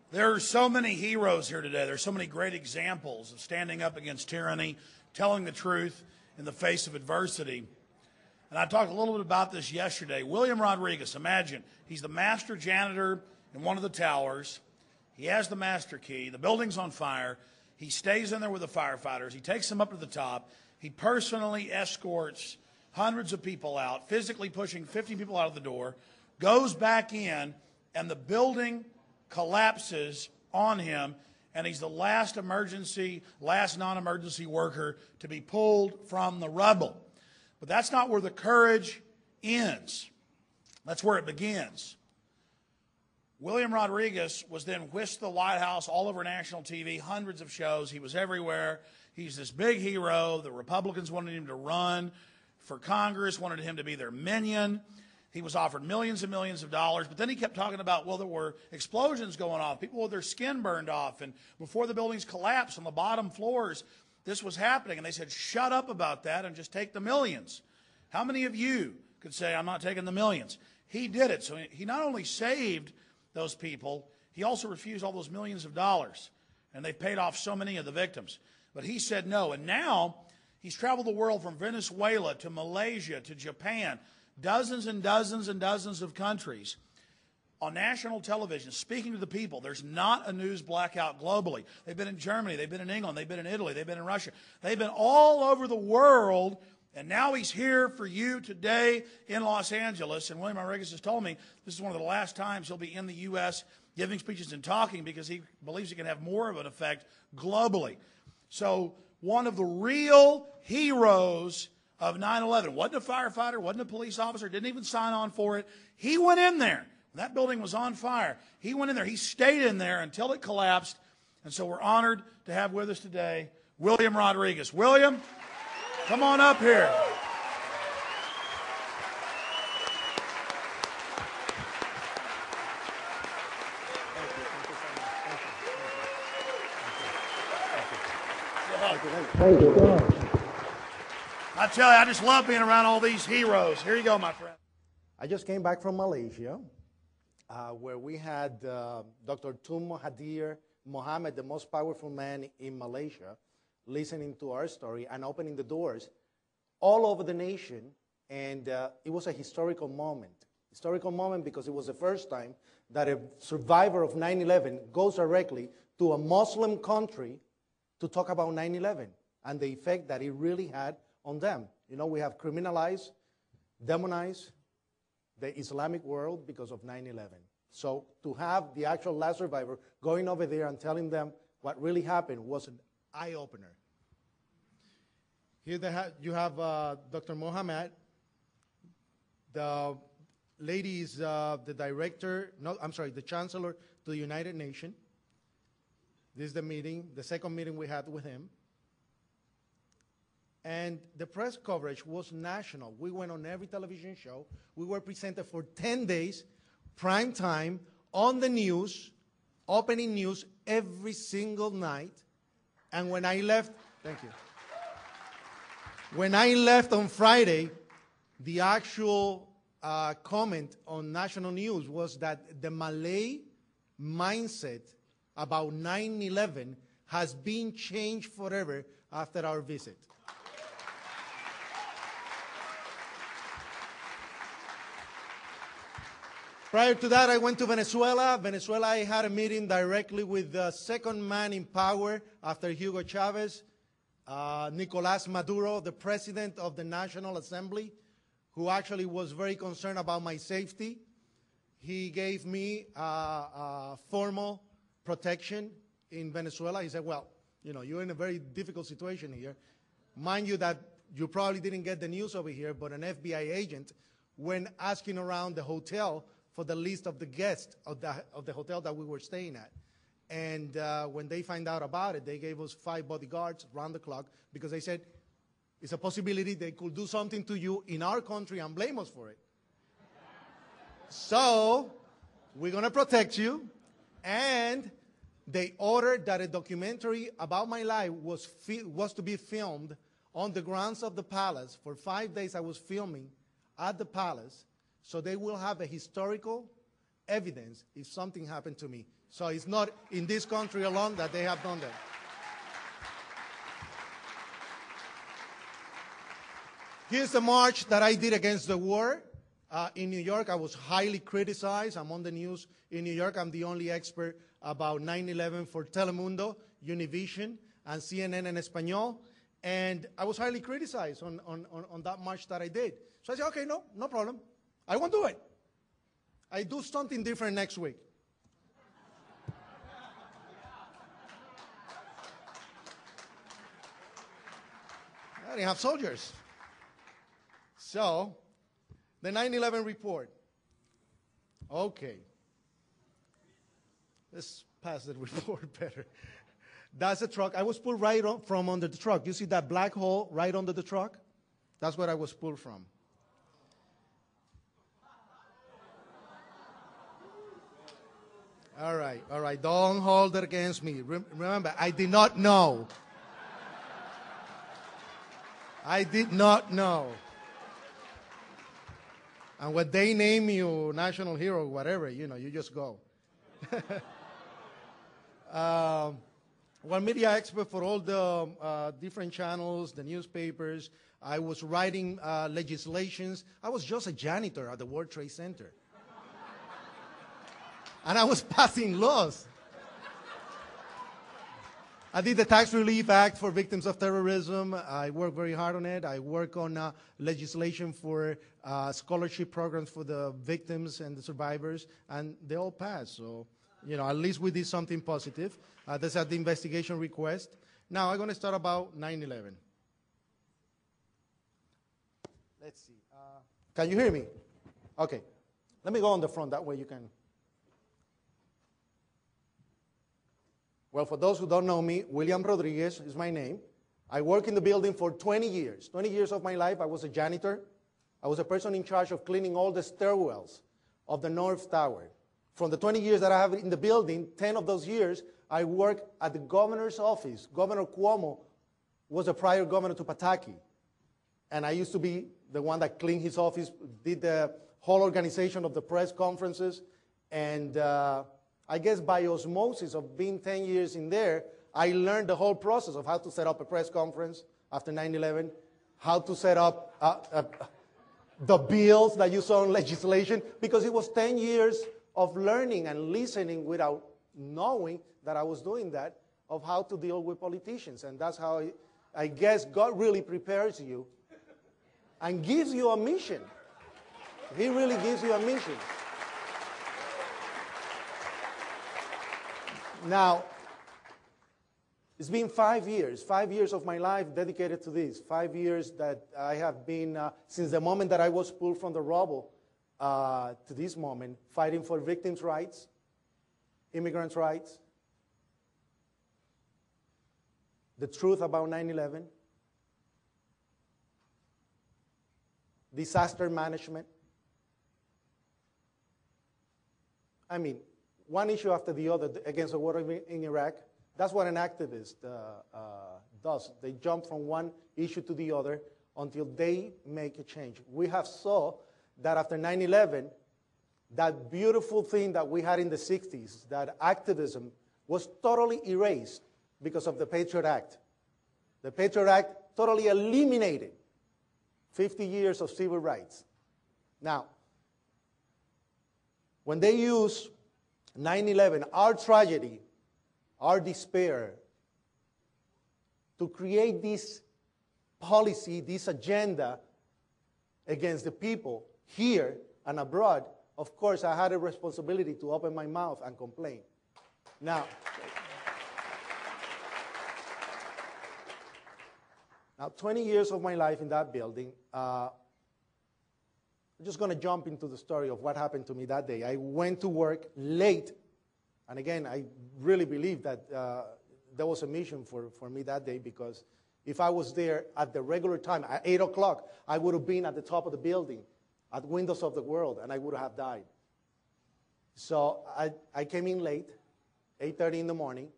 There are so many heroes here today. There's so many great examples of standing up against tyranny, telling the truth in the face of adversity. And I talked a little bit about this yesterday. William Rodriguez, imagine, he's the master janitor in one of the towers. He has the master key. The building's on fire. He stays in there with the firefighters. He takes them up to the top. He personally escorts hundreds of people out, physically pushing 50 people out of the door, goes back in, and the building collapses on him, and he's the last non-emergency worker to be pulled from the rubble. But that's not where the courage ends. That's where it begins. William Rodriguez was then whisked to the White House, all over national TV, hundreds of shows. He was everywhere. He's this big hero. The Republicans wanted him to run for Congress, wanted him to be their minion. He was offered millions and millions of dollars, but then he kept talking about, well, there were explosions going off, people with their skin burned off, and before the buildings collapsed on the bottom floors, this was happening. And they said, shut up about that and just take the millions. How many of you could say, I'm not taking the millions? He did it. So he not only saved those people, he also refused all those millions of dollars. And they paid off so many of the victims. But he said no. And now he's traveled the world from Venezuela to Malaysia to Japan, dozens and dozens and dozens of countries on national television, speaking to the people. There's not a news blackout globally. They've been in Germany, they've been in England, they've been in Italy, they've been in Russia. They've been all over the world, and now he's here for you today in Los Angeles. And William Rodriguez has told me this is one of the last times he'll be in the U.S. giving speeches and talking, because he believes he can have more of an effect globally. So one of the real heroes of 9/11 wasn't a firefighter, wasn't a police officer, didn't even sign on for it. He went in there. That building was on fire. He went in there. He stayed in there until it collapsed. And so we're honored to have with us today William Rodriguez. William, come on up here. Thank you. I tell you, I just love being around all these heroes. Here you go, my friend. I just came back from Malaysia, where we had Dr. Tun Mahathir Mohamad, the most powerful man in Malaysia, listening to our story and opening the doors all over the nation. And it was a historical moment. Historical moment because it was the first time that a survivor of 9/11 goes directly to a Muslim country to talk about 9/11 and the effect that it really had on them. You know, we have criminalized, demonized the Islamic world because of 9/11. So to have the actual last survivor going over there and telling them what really happened was an eye-opener. Here you have Dr. Mohamad. The lady is the director, no, I'm sorry, the chancellor to the United Nations. This is the meeting, the second meeting we had with him. And the press coverage was national. We went on every television show. We were presented for 10 days, prime time, on the news, opening news every single night. And when I left, thank you. When I left on Friday, the actual comment on national news was that the Malay mindset about 9/11 has been changed forever after our visit. Prior to that, I went to Venezuela. Venezuela, I had a meeting directly with the second man in power after Hugo Chavez, Nicolás Maduro, the president of the National Assembly, who actually was very concerned about my safety. He gave me formal protection in Venezuela. He said, well, you know, you're in a very difficult situation here. Mind you that you probably didn't get the news over here, but an FBI agent went asking around the hotel for the list of the guests of the hotel that we were staying at. And when they find out about it, they gave us 5 bodyguards round the clock because they said, it's a possibility they could do something to you in our country and blame us for it. So we're going to protect you. And they ordered that a documentary about my life was to be filmed on the grounds of the palace. For 5 days I was filming at the palace. So they will have a historical evidence if something happened to me. So it's not in this country alone that they have done that. Here's the march that I did against the war in New York. I was highly criticized. I'm on the news in New York. I'm the only expert about 9/11 for Telemundo, Univision, and CNN en Español. And I was highly criticized on that march that I did. So I said, okay, no problem. I won't do it. I do something different next week. I didn't have soldiers. So, the 9/11 report. Okay. Let's pass the report better. That's the truck. I was pulled right from under the truck. You see that black hole right under the truck? That's where I was pulled from. All right. Don't hold it against me. Remember, I did not know. I did not know. And when they name you national hero, whatever, you just go. One media expert for all the different channels, the newspapers. I was writing legislations. I was just a janitor at the World Trade Center. And I was passing laws. I did the Tax Relief Act for victims of terrorism. I worked very hard on it. I work on legislation for scholarship programs for the victims and the survivors, and they all passed. So, at least we did something positive. That's at the investigation request. Now, I'm going to start about 9/11. Let's see. Can you hear me? Okay. Let me go on the front. That way you can. Well, for those who don't know me, William Rodriguez is my name. I worked in the building for 20 years. 20 years of my life, I was a janitor. I was a person in charge of cleaning all the stairwells of the North Tower. From the 20 years that I have in the building, 10 of those years, I worked at the governor's office. Governor Cuomo was a prior governor to Pataki. And I used to be the one that cleaned his office, did the whole organization of the press conferences. And I guess by osmosis of being 10 years in there, I learned the whole process of how to set up a press conference after 9/11, how to set up the bills that you saw in legislation, because it was 10 years of learning and listening without knowing that I was doing that, of how to deal with politicians. And that's how I guess God really prepares you and gives you a mission. He really gives you a mission. Now, it's been 5 years of my life dedicated to this. 5 years that I have been, since the moment that I was pulled from the rubble to this moment, fighting for victims' rights, immigrants' rights, the truth about 9/11, disaster management. I mean, one issue after the other against the war in Iraq. That's what an activist does. They jump from one issue to the other until they make a change. We have saw that after 9/11, that beautiful thing that we had in the 60s, that activism, was totally erased because of the Patriot Act. The Patriot Act totally eliminated 50 years of civil rights. Now, when they use 9/11, our tragedy, our despair, to create this policy, this agenda against the people here and abroad, of course, I had a responsibility to open my mouth and complain. Now, 20 years of my life in that building, I'm just going to jump into the story of what happened to me that day. I went to work late, and again, I really believe that there was a mission for me that day, because if I was there at the regular time, at 8 o'clock, I would have been at the top of the building, at Windows of the World, and I would have died. So I came in late, 8:30 in the morning.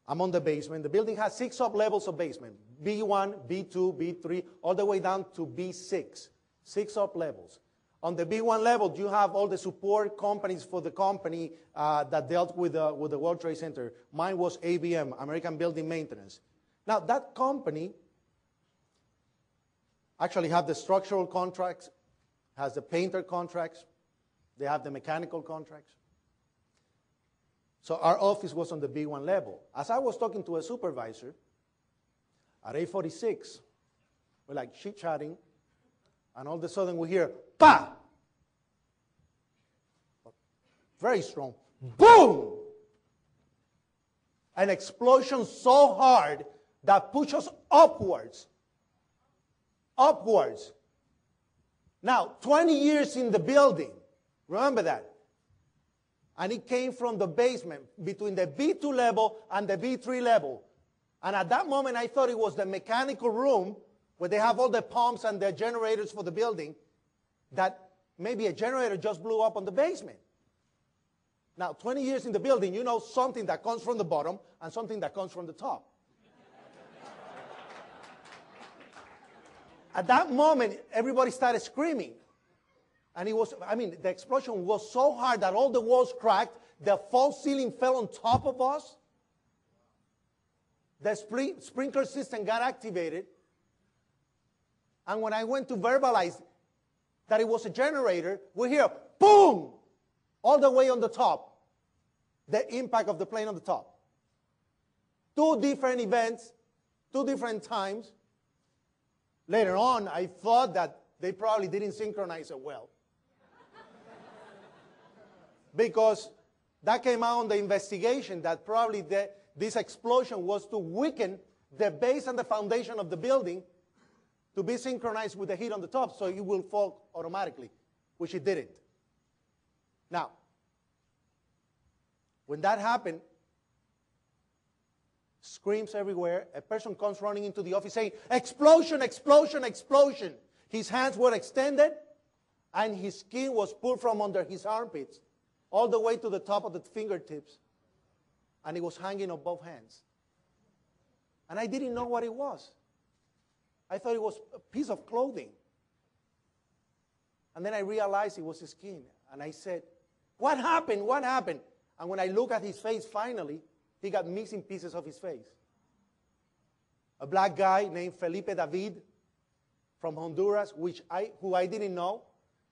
I'm on the basement. The building has 6 sub-levels of basement, B1, B2, B3, all the way down to B6. 6 sub-levels. On the B1 level, you have all the support companies for the company that dealt with the World Trade Center. Mine was ABM, American Building Maintenance. Now, that company actually have the structural contracts, has the painter contracts, they have the mechanical contracts. So our office was on the B1 level. As I was talking to a supervisor, at 8:46, we're like chit-chatting, and all of a sudden we hear, pa! Very strong. Boom! An explosion so hard that pushed us upwards. Upwards. Now, 20 years in the building. Remember that. And it came from the basement, between the B2 level and the B3 level. And at that moment, I thought it was the mechanical room where they have all the pumps and the generators for the building, that maybe a generator just blew up on the basement. Now, 20 years in the building, you know something that comes from the bottom and something that comes from the top. At that moment, everybody started screaming. And it was, the explosion was so hard that all the walls cracked, the false ceiling fell on top of us. The sprinkler system got activated. And when I went to verbalize that it was a generator, we hear, boom, all the way on the top. The impact of the plane on the top. 2 different events, 2 different times. Later on, I thought that they probably didn't synchronize it well. Because that came out on the investigation that probably this explosion was to weaken the base and the foundation of the building to be synchronized with the heat on the top, so it will fall automatically, which it didn't. Now, when that happened, screams everywhere. A person comes running into the office saying, explosion, explosion, explosion. His hands were extended, and his skin was pulled from under his armpits all the way to the top of the fingertips, and it was hanging on both hands. And I didn't know what it was. I thought it was a piece of clothing. And then I realized it was his skin. And I said, what happened? What happened? And when I look at his face, finally, he got missing pieces of his face. A black guy named Felipe David from Honduras, who I didn't know.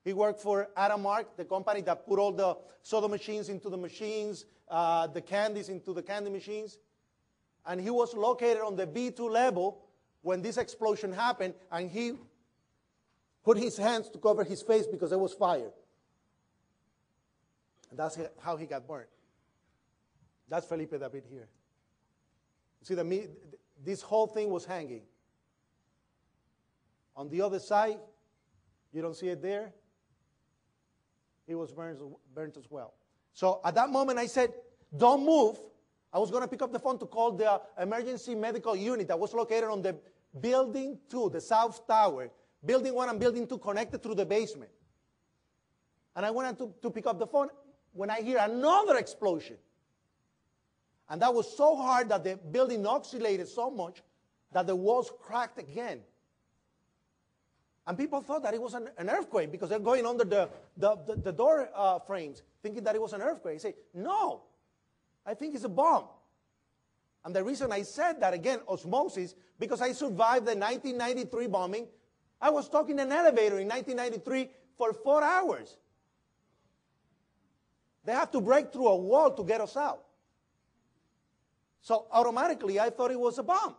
He worked for Aramark, the company that put all the soda machines into the machines, the candies into the candy machines. And he was located on the B2 level when this explosion happened, and he put his hands to cover his face because there was fire. And that's how he got burned. That's Felipe David here. See, this whole thing was hanging. On the other side, you don't see it there, he was burnt as well. So at that moment I said, don't move. I was going to pick up the phone to call the emergency medical unit that was located on the building 2, the south tower. Building 1 and building 2 connected through the basement. And I went to pick up the phone when I hear another explosion. And that was so hard that the building oscillated so much that the walls cracked again. And people thought that it was an earthquake because they're going under the door frames, thinking that it was an earthquake. I say, no, I think it's a bomb. And the reason I said that, again, osmosis, because I survived the 1993 bombing. I was stuck in an elevator in 1993 for 4 hours. They have to break through a wall to get us out. So automatically, I thought it was a bomb.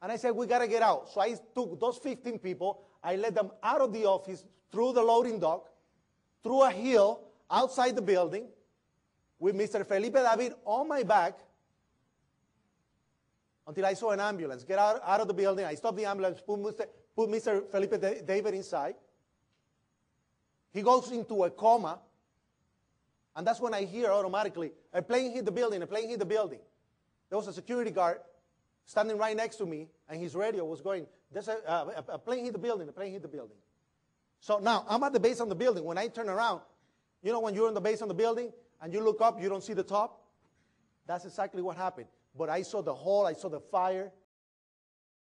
And I said, we got to get out. So I took those 15 people, I led them out of the office, through the loading dock, through a hill, outside the building, with Mr. Felipe David on my back, until I saw an ambulance. Get out of the building, I stopped the ambulance, put Mr. Felipe David inside. He goes into a coma, and that's when I hear automatically, a plane hit the building, a plane hit the building. There was a security guard standing right next to me, and his radio was going, there's a plane hit the building, a plane hit the building. So now, I'm at the base of the building. When I turn around, you know when you're on the base of the building, and you look up, you don't see the top? That's exactly what happened. But I saw the hole, I saw the fire,